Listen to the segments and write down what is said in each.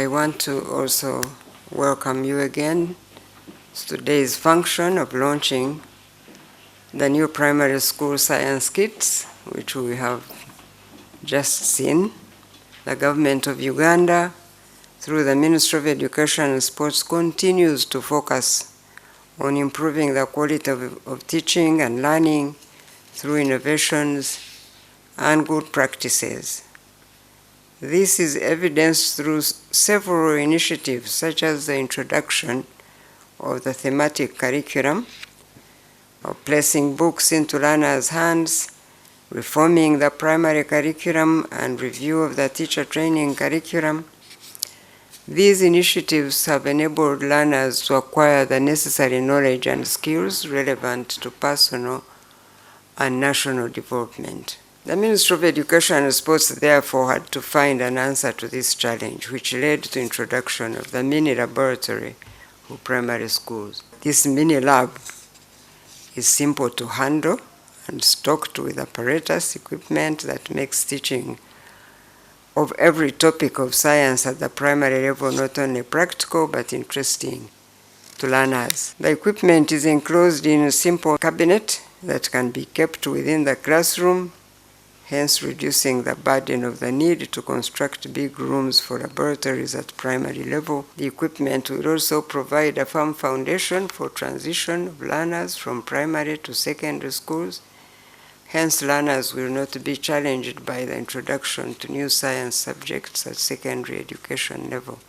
I want to also welcome you again to today's function of launching the new primary school science kits, which we have just seen. The government of Uganda, through the Ministry of Education and Sports, continues to focus on improving the quality of teaching and learning through innovations and good practices. This is evidenced through several initiatives, such as the introduction of the thematic curriculum, of placing books into learners' hands, reforming the primary curriculum, and review of the teacher training curriculum. These initiatives have enabled learners to acquire the necessary knowledge and skills relevant to personal and national development. The Ministry of Education and Sports therefore had to find an answer to this challenge, which led to introduction of the mini laboratory for primary schools. This mini lab is simple to handle and stocked with apparatus, equipment that makes teaching of every topic of science at the primary level not only practical but interesting to learners. The equipment is enclosed in a simple cabinet that can be kept within the classroom, hence reducing the burden of the need to construct big rooms for laboratories at primary level. The equipment will also provide a firm foundation for transition of learners from primary to secondary schools. Hence, learners will not be challenged by the introduction to new science subjects at secondary education level.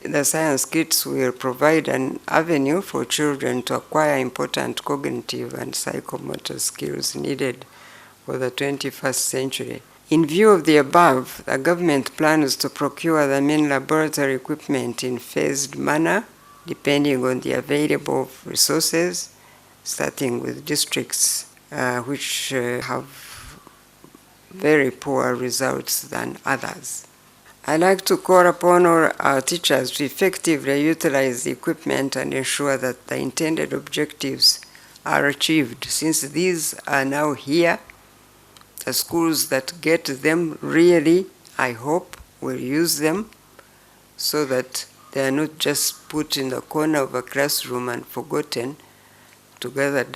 The science kits will provide an avenue for children to acquire important cognitive and psychomotor skills needed for the 21st century. In view of the above, the government plans to procure the main laboratory equipment in phased manner, depending on the available resources, starting with districts which have very poor results than others. I'd like to call upon all our teachers to effectively utilize the equipment and ensure that the intended objectives are achieved. Since these are now here, the schools that get them really, I hope, will use them so that they are not just put in the corner of a classroom and forgotten to gather dust.